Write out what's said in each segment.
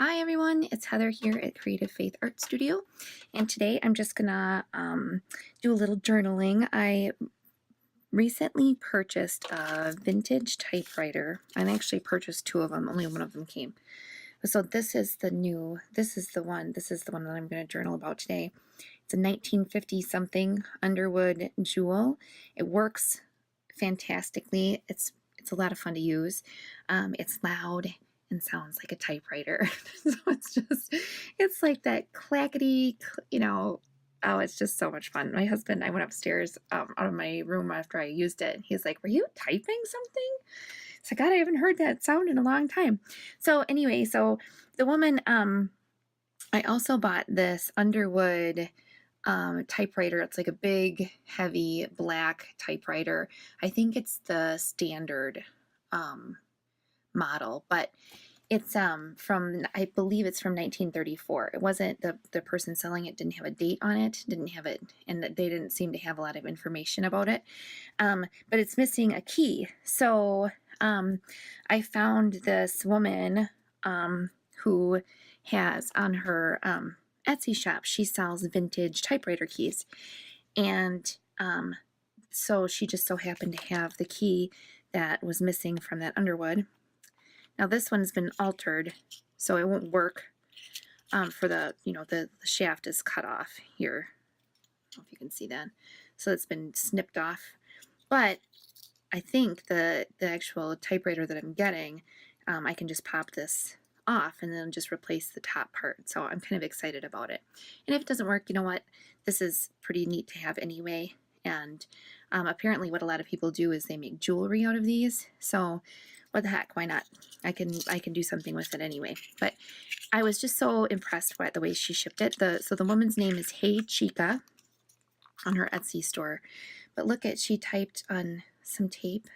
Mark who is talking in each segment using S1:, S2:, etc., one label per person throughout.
S1: Hi everyone, it's Heather here at Creative Faith Art Studio, and today I'm just gonna do a little journaling. I recently purchased a vintage typewriter, and I actually purchased two of them, only one of them came. So this is the one that I'm gonna journal about today. It's a 1950 something Underwood Jewel. It works fantastically. It's a lot of fun to use. It's loud and sounds like a typewriter. So it's like that clackety, oh, it's just so much fun. My husband, I went upstairs out of my room after I used it, and he's like, "Were you typing something?" So God, I haven't heard that sound in a long time. So anyway, the woman, I also bought this Underwood typewriter. It's like a big, heavy black typewriter. I think it's the standard model, but it's from, I believe it's from 1934. It wasn't, the person selling it didn't have a date on it, didn't have it, and they didn't seem to have a lot of information about it. But it's missing a key. So I found this woman who has on her Etsy shop, she sells vintage typewriter keys. And so she just so happened to have the key that was missing from that Underwood. Now this one's been altered, so it won't work for the shaft is cut off here. I don't know if you can see that. So it's been snipped off. But I think the actual typewriter that I'm getting, I can just pop this off and then just replace the top part. So I'm kind of excited about it. And if it doesn't work, you know what? This is pretty neat to have anyway. And apparently what a lot of people do is they make jewelry out of these. So what the heck, why not? I can do something with it anyway. But I was just so impressed by the way she shipped it. So the woman's name is Hey Chica on her Etsy store. But look at, she typed on some tape,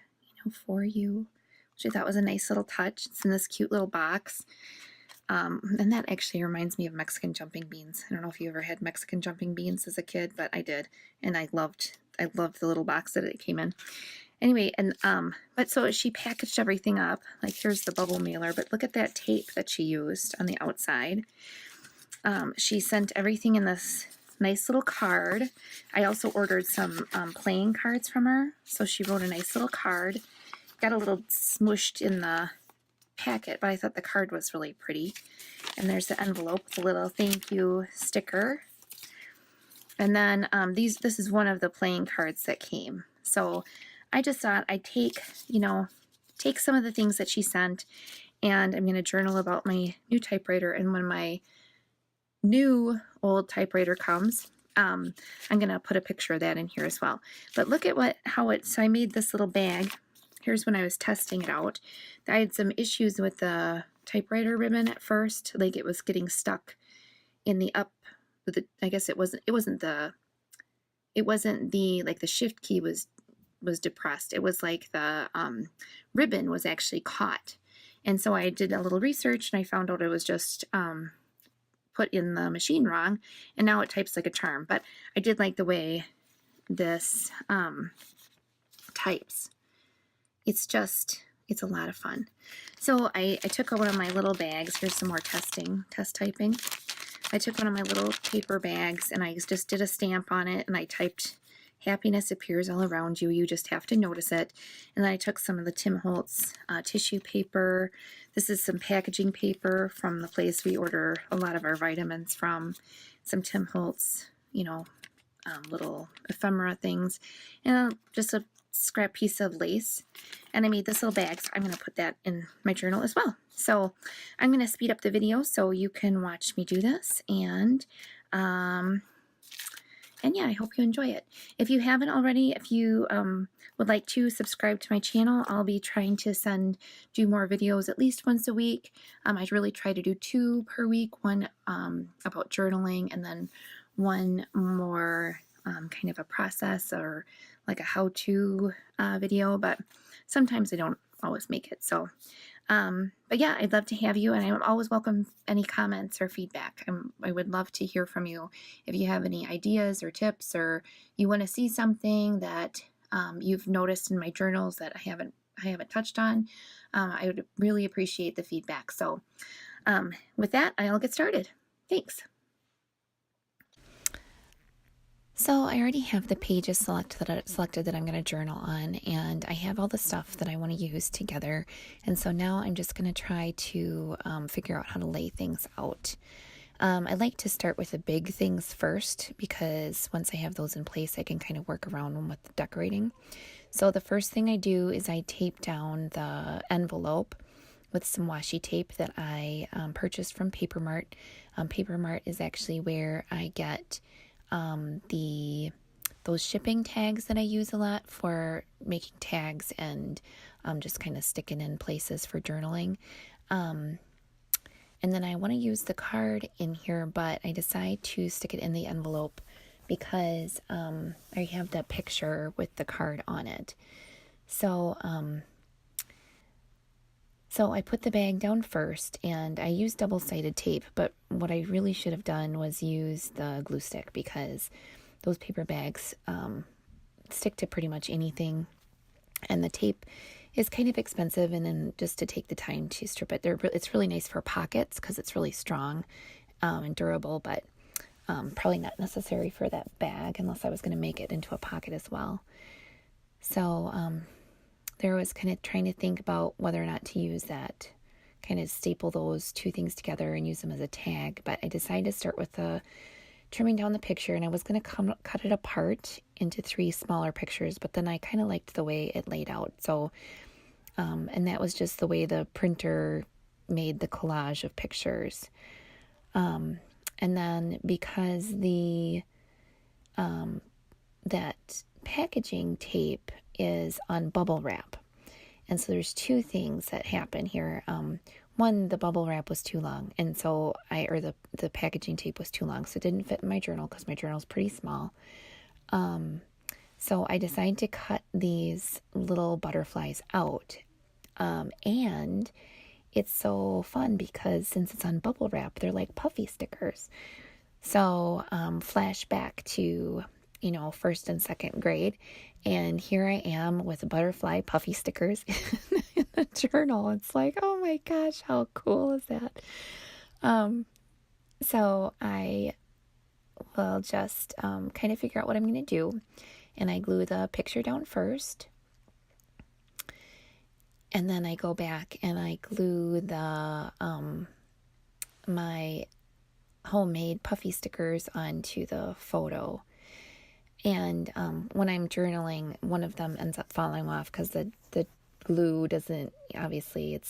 S1: for you, which I thought was a nice little touch. It's in this cute little box. And that actually reminds me of Mexican jumping beans. I don't know if you ever had Mexican jumping beans as a kid, but I did. And I loved the little box that it came in. Anyway, and but so she packaged everything up. Like, here's the bubble mailer, but look at that tape that she used on the outside. She sent everything in this nice little card. I also ordered some playing cards from her. So she wrote a nice little card. Got a little smushed in the packet, but I thought the card was really pretty. And there's the envelope with a little thank you sticker. And then this is one of the playing cards that came. So I just thought I'd take some of the things that she sent, and I'm going to journal about my new typewriter. And when my new old typewriter comes, I'm going to put a picture of that in here as well. But look at so I made this little bag. Here's when I was testing it out. I had some issues with the typewriter ribbon at first. Like, it was getting stuck in the up, I guess it wasn't the like the shift key was depressed. It was like the ribbon was actually caught. And so I did a little research and I found out it was just put in the machine wrong, and now it types like a charm. But I did like the way this types. It's a lot of fun. So I took one of my little bags. Here's some more test typing. I took one of my little paper bags and I just did a stamp on it, and I typed, "Happiness appears all around you. You just have to notice it." And then I took some of the Tim Holtz tissue paper. This is some packaging paper from the place we order a lot of our vitamins from. Some Tim Holtz, little ephemera things, and just a scrap piece of lace. And I made this little bag, so I'm going to put that in my journal as well. So I'm going to speed up the video so you can watch me do this, and yeah, I hope you enjoy it. If you haven't already, if you would like to subscribe to my channel, I'll be trying to do more videos at least once a week. I really try to do 2 per week, one about journaling, and then one more kind of a process or like a how-to video, but sometimes I don't always make it. So but yeah, I'd love to have you, and I always welcome any comments or feedback. I would love to hear from you. If you have any ideas or tips, or you want to see something that you've noticed in my journals that I haven't touched on, I would really appreciate the feedback. So With that, I'll get started. Thanks. So I already have the pages selected that I'm going to journal on, and I have all the stuff that I want to use together. And so now I'm just going to try to figure out how to lay things out. I like to start with the big things first, because once I have those in place, I can kind of work around them with the decorating. So the first thing I do is I tape down the envelope with some washi tape that I purchased from Paper Mart. Paper Mart is actually where I get those shipping tags that I use a lot for making tags and just kind of sticking in places for journaling. And then I want to use the card in here, but I decide to stick it in the envelope because I have that picture with the card on it. So I put the bag down first, and I used double-sided tape, but what I really should have done was use the glue stick, because those paper bags stick to pretty much anything, and the tape is kind of expensive, and then just to take the time to strip it. It's really nice for pockets because it's really strong and durable, but probably not necessary for that bag unless I was going to make it into a pocket as well. So there was kind of trying to think about whether or not to use that, kind of staple those two things together and use them as a tag. But I decided to start with trimming down the picture, and I was going to cut it apart into 3 smaller pictures, but then I kind of liked the way it laid out. So, and that was just the way the printer made the collage of pictures. And then because that packaging tape is on bubble wrap. And so there's 2 things that happen here. One, the bubble wrap was too long, and so the packaging tape was too long, so it didn't fit in my journal because my journal is pretty small. So I decided to cut these little butterflies out. And it's so fun because since it's on bubble wrap, they're like puffy stickers. So flash back to, 1st and 2nd grade. And here I am with butterfly puffy stickers in the journal. It's like, oh my gosh, how cool is that? So I will just kind of figure out what I'm going to do. And I glue the picture down first. And then I go back and I glue the my homemade puffy stickers onto the photo. And when I'm journaling, one of them ends up falling off because the glue doesn't, obviously it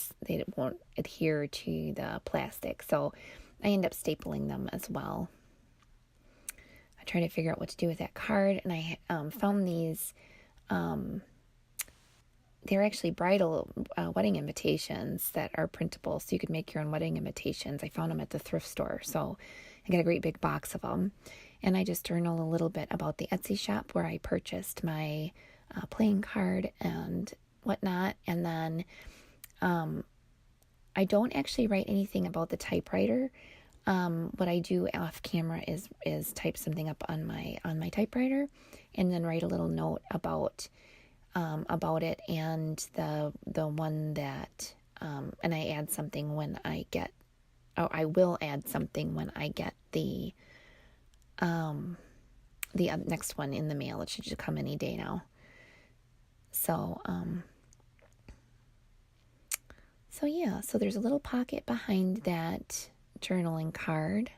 S1: won't adhere to the plastic. So I end up stapling them as well. I try to figure out what to do with that card, and I found these, they're actually bridal wedding invitations that are printable, so you could make your own wedding invitations. I found them at the thrift store, so I got a great big box of them. And I just journal a little bit about the Etsy shop where I purchased my playing card and whatnot. And then I don't actually write anything about the typewriter. What I do off camera is type something up on my typewriter, and then write a little note about it and the one that and I add something when I get, or I will add something when I get the next one in the mail. It should just come any day now. So yeah, so there's a little pocket behind that journaling card,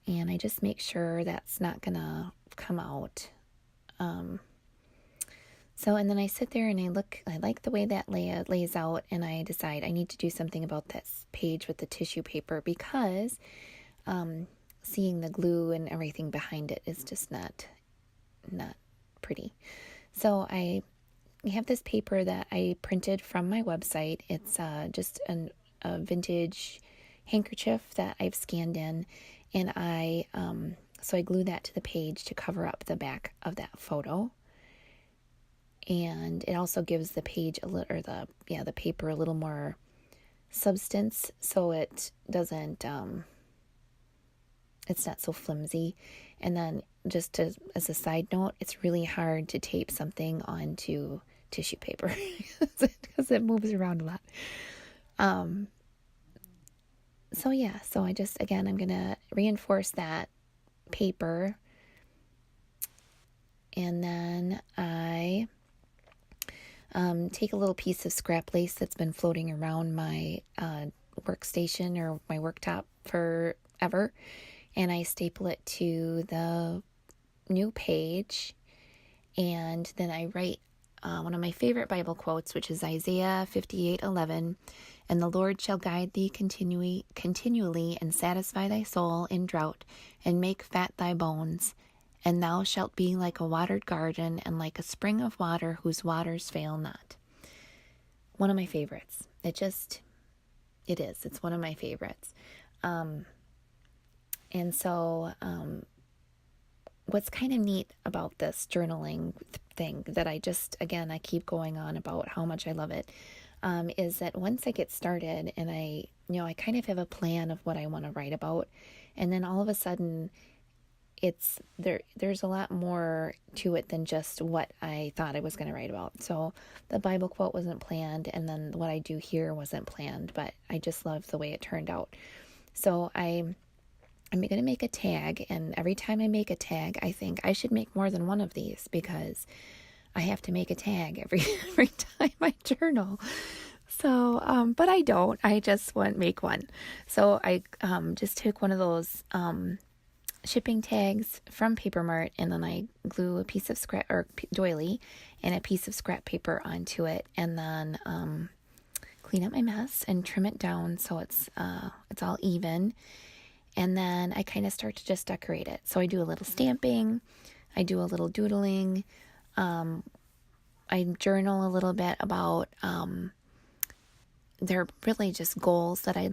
S1: and I just make sure that's not gonna come out. And then I sit there and I like the way that lays out, and I decide I need to do something about this page with the tissue paper, because seeing the glue and everything behind it is just not pretty. So I have this paper that I printed from my website. It's just a vintage handkerchief that I've scanned in, and I glue that to the page to cover up the back of that photo. And it also gives the page the paper a little more substance, so it doesn't it's not so flimsy. And then just as a side note, it's really hard to tape something onto tissue paper because it moves around a lot. So yeah, so I just, again, I'm going to reinforce that paper. And then I take a little piece of scrap lace that's been floating around my workstation or my worktop forever, and I staple it to the new page. And then I write one of my favorite Bible quotes, which is Isaiah 58:11. And the Lord shall guide thee continually and satisfy thy soul in drought and make fat thy bones. And thou shalt be like a watered garden and like a spring of water whose waters fail not. One of my favorites. It is. It's one of my favorites. And so what's kind of neat about this journaling thing that I keep going on about how much I love it, is that once I get started and I kind of have a plan of what I want to write about, and then all of a sudden there's a lot more to it than just what I thought I was going to write about. So the Bible quote wasn't planned, and then what I do here wasn't planned, but I just love the way it turned out. So I'm going to make a tag, and every time I make a tag, I think I should make more than one of these because I have to make a tag every time I journal. So, but I don't. I just make one. So I just took one of those shipping tags from Paper Mart, and then I glue a piece of scrap or doily and a piece of scrap paper onto it, and then clean up my mess and trim it down so it's all even. And then I kind of start to just decorate it. So I do a little stamping, I do a little doodling, I journal a little bit about they're really just goals that I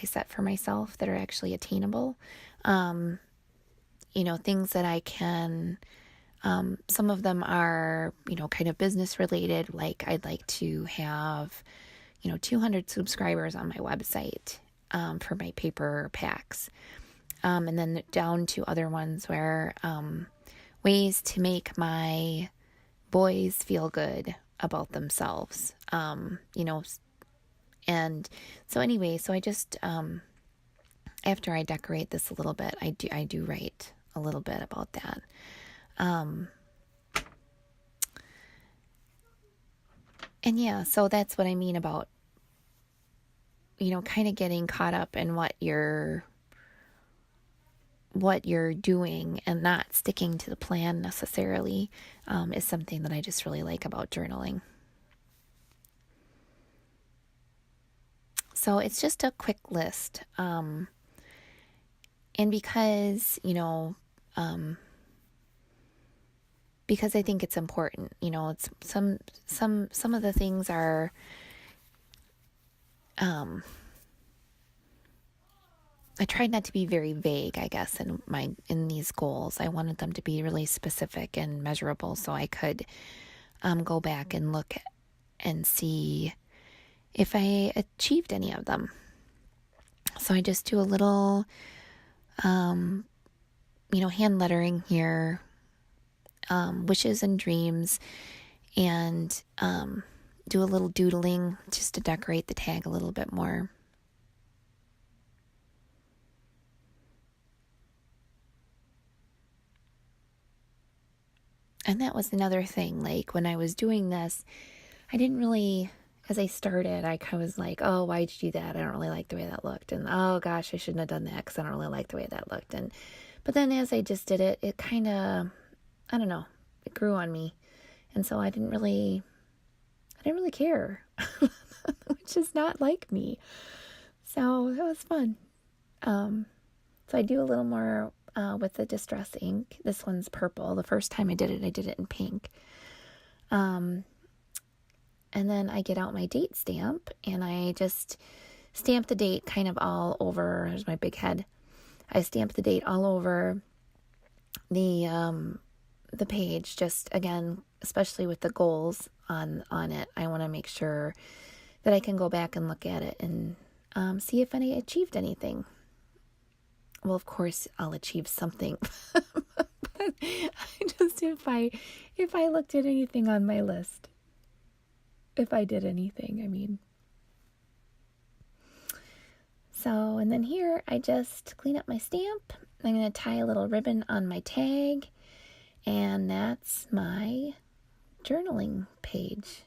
S1: set for myself that are actually attainable. Things that I can, some of them are, kind of business related. Like I'd like to have, 200 subscribers on my website for my paper packs. And then down to other ones where ways to make my boys feel good about themselves. And so anyway, so I just, after I decorate this a little bit, I do write a little bit about that. And yeah, so that's what I mean about, kind of getting caught up in what you're doing and not sticking to the plan necessarily, is something that I just really like about journaling. So it's just a quick list. And because, because I think it's important, it's some of the things are, I tried not to be very vague, I guess, in these goals. I wanted them to be really specific and measurable so I could go back and look and see if I achieved any of them. So I just do a little, hand lettering here, wishes and dreams, and do a little doodling just to decorate the tag a little bit more. And that was another thing, like when I was doing this, I didn't really, as I started, I kind of was like, oh, why'd you do that? I don't really like the way that looked. And oh gosh, I shouldn't have done that because I don't really like the way that looked. But then as I just did it, it kind of, I don't know, it grew on me. And so I didn't really care, which is not like me. So it was fun. So I do a little more with the Distress ink. This one's purple. The first time I did it in pink. And then I get out my date stamp and I just stamp the date kind of all over. There's my big head. I stamp the date all over the page, just again, especially with the goals on it. I want to make sure that I can go back and look at it and see if I achieved anything. Well, of course, I'll achieve something. But just if I looked at anything on my list, if I did anything, I mean. So and then here I just clean up my stamp. I'm going to tie a little ribbon on my tag, and that's my journaling page.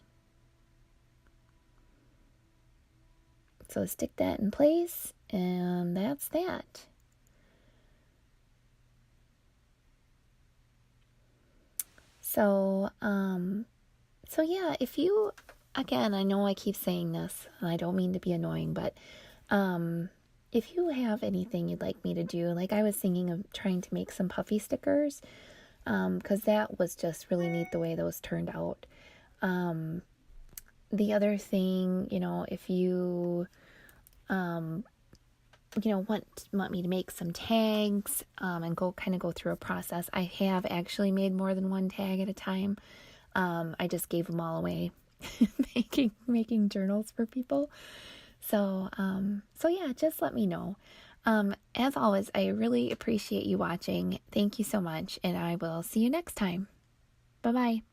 S1: So stick that in place, and that's that. So, yeah, if you, again, I know I keep saying this, and I don't mean to be annoying, but, if you have anything you'd like me to do, like I was thinking of trying to make some puffy stickers, because that was just really neat the way those turned out. The other thing, if you, want me to make some tags, and go through a process. I have actually made more than one tag at a time. I just gave them all away, making journals for people. So yeah, just let me know. As always, I really appreciate you watching. Thank you so much, and I will see you next time. Bye-bye.